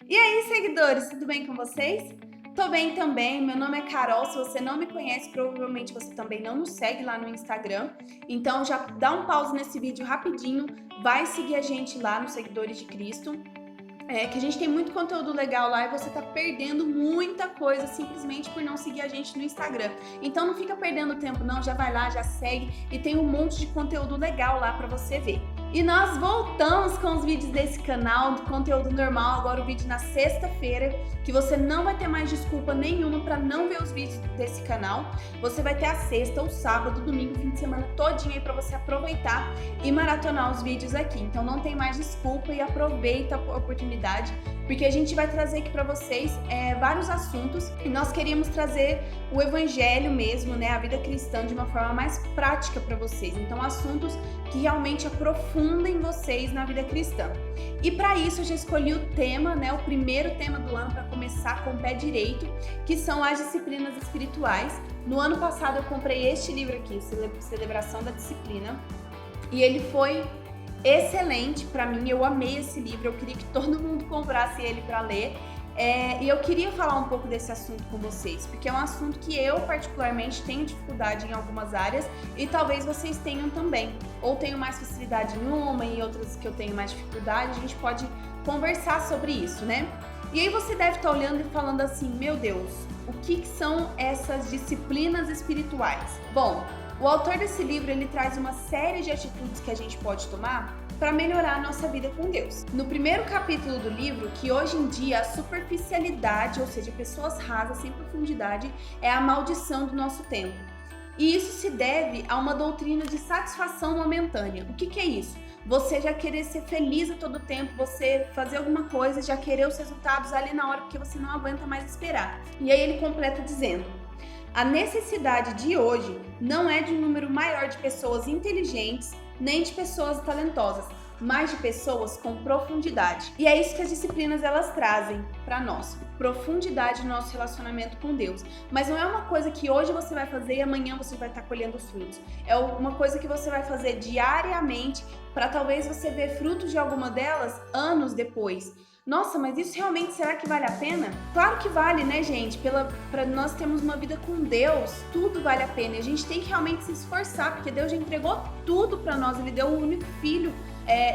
E aí, seguidores, tudo bem com vocês? Tô bem também, meu nome é Carol, se você não me conhece, provavelmente você também não nos segue lá no Instagram, então já dá um pause nesse vídeo rapidinho, vai seguir a gente lá nos Seguidores de Cristo, que a gente tem muito conteúdo legal lá e você tá perdendo muita coisa simplesmente por não seguir a gente no Instagram. Então não fica perdendo tempo não, já vai lá, já segue e tem um monte de conteúdo legal lá pra você ver. E nós voltamos com os vídeos desse canal, do conteúdo normal, agora o vídeo na sexta-feira, que você não vai ter mais desculpa nenhuma para não ver os vídeos desse canal. Você vai ter a sexta, o sábado, o domingo, o fim de semana todinho aí para você aproveitar e maratonar os vídeos aqui. Então não tem mais desculpa e aproveita a oportunidade, porque a gente vai trazer aqui para vocês vários assuntos e nós queríamos trazer o evangelho mesmo, né, a vida cristã de uma forma mais prática para vocês. Então assuntos que realmente aprofundem vocês na vida cristã. E para isso eu já escolhi o tema, né, o primeiro tema do ano para começar com o pé direito, que são as disciplinas espirituais. No ano passado eu comprei este livro aqui, Celebração da Disciplina, e ele foi excelente para mim, eu amei esse livro, eu queria que todo mundo comprasse ele para ler. E eu queria falar um pouco desse assunto com vocês, porque é um assunto que eu particularmente tenho dificuldade em algumas áreas e talvez vocês tenham também, ou tenham mais facilidade em uma e outras que eu tenho mais dificuldade, a gente pode conversar sobre isso, né? E aí você deve estar olhando e falando assim, meu Deus, o que são essas disciplinas espirituais? Bom, o autor desse livro, ele traz uma série de atitudes que a gente pode tomar para melhorar a nossa vida com Deus. No primeiro capítulo do livro, que hoje em dia a superficialidade, ou seja, pessoas rasas sem profundidade, é a maldição do nosso tempo. E isso se deve a uma doutrina de satisfação momentânea. O que é isso? Você já querer ser feliz a todo tempo, você fazer alguma coisa, já querer os resultados ali na hora, porque você não aguenta mais esperar. E aí ele completa dizendo: a necessidade de hoje não é de um número maior de pessoas inteligentes, nem de pessoas talentosas, mas de pessoas com profundidade. E é isso que as disciplinas elas trazem para nós, profundidade no nosso relacionamento com Deus. Mas não é uma coisa que hoje você vai fazer e amanhã você vai estar colhendo os frutos. É uma coisa que você vai fazer diariamente para talvez você ver frutos de alguma delas anos depois. Nossa, mas isso realmente será que vale a pena? Claro que vale, né, gente? Para nós termos uma vida com Deus, tudo vale a pena. E a gente tem que realmente se esforçar, porque Deus já entregou tudo para nós. Ele deu o único filho,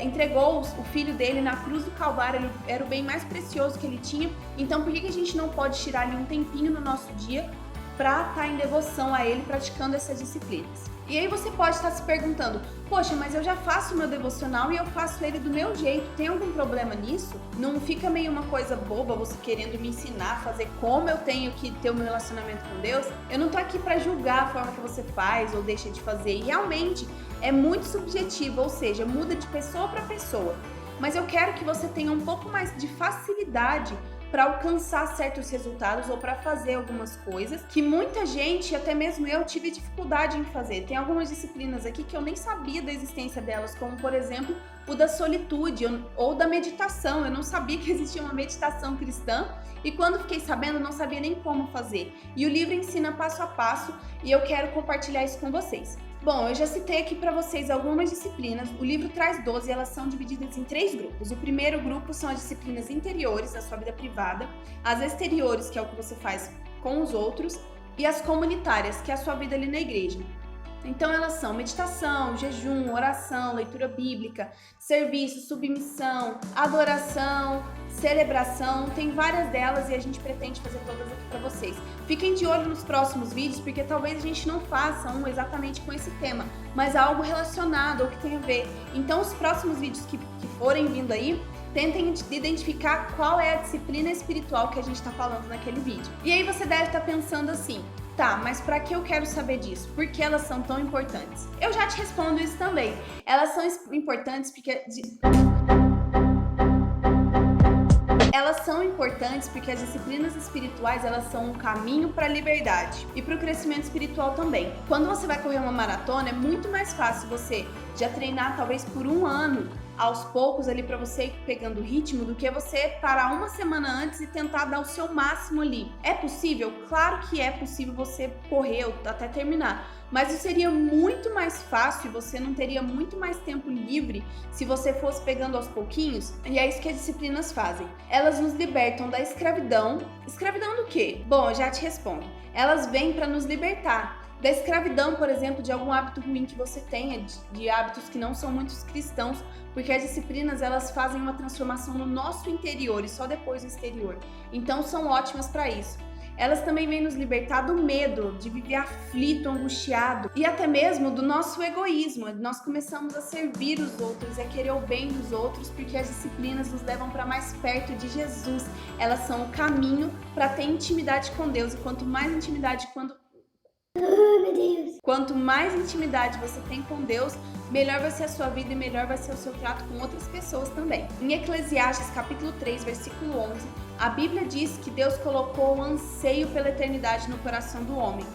entregou o filho dele na cruz do Calvário. Ele era o bem mais precioso que ele tinha. Então, por que a gente não pode tirar ali um tempinho no nosso dia para estar em devoção a ele, praticando essas disciplinas? E aí você pode estar se perguntando, poxa, mas eu já faço o meu devocional e eu faço ele do meu jeito, tem algum problema nisso? Não fica meio uma coisa boba você querendo me ensinar a fazer como eu tenho que ter o meu relacionamento com Deus? Eu não tô aqui para julgar a forma que você faz ou deixa de fazer, e realmente é muito subjetivo, ou seja, muda de pessoa para pessoa. Mas eu quero que você tenha um pouco mais de facilidade para alcançar certos resultados ou para fazer algumas coisas que muita gente, até mesmo eu, tive dificuldade em fazer. Tem algumas disciplinas aqui que eu nem sabia da existência delas, como por exemplo o da solitude ou da meditação. Eu não sabia que existia uma meditação cristã e quando fiquei sabendo não sabia nem como fazer. E o livro ensina passo a passo e eu quero compartilhar isso com vocês. Bom, eu já citei aqui para vocês algumas disciplinas. O livro traz 12 e elas são divididas em 3 grupos. O primeiro grupo são as disciplinas interiores da sua vida privada, as exteriores, que é o que você faz com os outros, e as comunitárias, que é a sua vida ali na igreja. Então elas são meditação, jejum, oração, leitura bíblica, serviço, submissão, adoração, celebração, tem várias delas e a gente pretende fazer todas aqui para vocês. Fiquem de olho nos próximos vídeos, porque talvez a gente não faça um exatamente com esse tema, mas algo relacionado ou que tem a ver. Então os próximos vídeos que forem vindo aí, tentem identificar qual é a disciplina espiritual que a gente está falando naquele vídeo. E aí você deve estar pensando assim, tá, mas para que eu quero saber disso? Por que elas são tão importantes? Eu já te respondo isso também. Elas são importantes porque as disciplinas espirituais, elas são um caminho para a liberdade e para o crescimento espiritual também. Quando você vai correr uma maratona, é muito mais fácil você já treinar talvez por um ano aos poucos ali para você ir pegando o ritmo do que você parar uma semana antes e tentar dar o seu máximo ali. É possível? Claro que é possível você correr até terminar. Mas isso seria muito mais fácil e você não teria muito mais tempo livre se você fosse pegando aos pouquinhos. E é isso que as disciplinas fazem. Elas nos libertam da escravidão. Escravidão do quê? Bom, eu já te respondo. Elas vêm para nos libertar da escravidão, por exemplo, de algum hábito ruim que você tenha, de hábitos que não são muitos cristãos, porque as disciplinas elas fazem uma transformação no nosso interior e só depois no exterior. Então são ótimas para isso. Elas também vêm nos libertar do medo, de viver aflito, angustiado e até mesmo do nosso egoísmo. Nós começamos a servir os outros e a querer o bem dos outros porque as disciplinas nos levam para mais perto de Jesus. Elas são o caminho para ter intimidade com Deus e quanto mais intimidade, quanto mais intimidade você tem com Deus, melhor vai ser a sua vida e melhor vai ser o seu trato com outras pessoas também. Em Eclesiastes capítulo 3, versículo 11, a Bíblia diz que Deus colocou um anseio pela eternidade no coração do homem.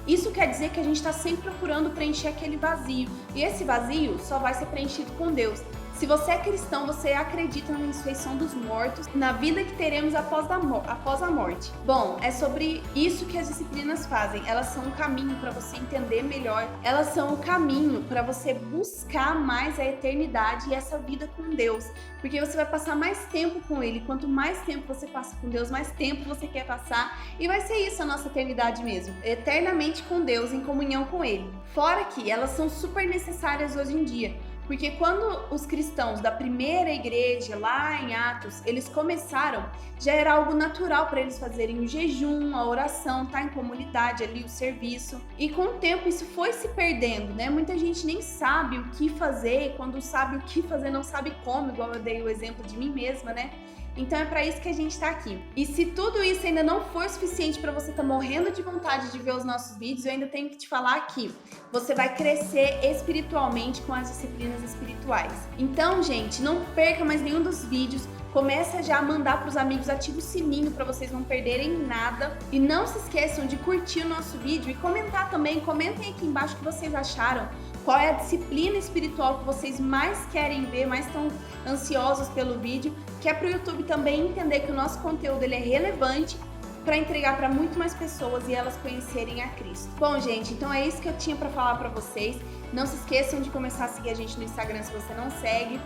Isso quer dizer que a gente está sempre procurando preencher aquele vazio. E esse vazio só vai ser preenchido com Deus. Se você é cristão, você acredita na ressurreição dos mortos, na vida que teremos após a morte. Bom, é sobre isso que as disciplinas fazem. Elas são um caminho para você entender melhor. Elas são o caminho para você buscar mais a eternidade e essa vida com Deus. Porque você vai passar mais tempo com Ele. Quanto mais tempo você passa com Deus, mais tempo você quer passar. E vai ser isso a nossa eternidade mesmo. Eternamente com Deus, em comunhão com Ele. Fora que elas são super necessárias hoje em dia. Porque quando os cristãos da primeira igreja, lá em Atos, eles começaram, já era algo natural para eles fazerem o jejum, a oração, tá em comunidade ali, o serviço. E com o tempo isso foi se perdendo, né? Muita gente nem sabe o que fazer, e quando sabe o que fazer não sabe como, igual eu dei o exemplo de mim mesma, né? Então é para isso que a gente tá aqui. E se tudo isso ainda não for suficiente para você estar morrendo de vontade de ver os nossos vídeos, eu ainda tenho que te falar aqui. Você vai crescer espiritualmente com as disciplinas espirituais. Então, gente, não perca mais nenhum dos vídeos. Começa já a mandar para os amigos, ativa o sininho para vocês não perderem nada. E não se esqueçam de curtir o nosso vídeo e comentar também. Comentem aqui embaixo o que vocês acharam. Qual é a disciplina espiritual que vocês mais querem ver, mais estão ansiosos pelo vídeo, que é para o YouTube também entender que o nosso conteúdo ele é relevante para entregar para muito mais pessoas e elas conhecerem a Cristo. Bom, gente, então é isso que eu tinha para falar para vocês. Não se esqueçam de começar a seguir a gente no Instagram se você não segue,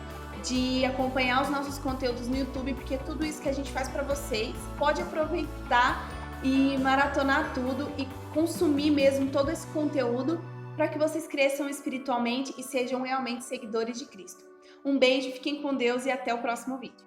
de acompanhar os nossos conteúdos no YouTube, porque tudo isso que a gente faz para vocês, pode aproveitar e maratonar tudo e consumir mesmo todo esse conteúdo para que vocês cresçam espiritualmente e sejam realmente seguidores de Cristo. Um beijo, fiquem com Deus e até o próximo vídeo.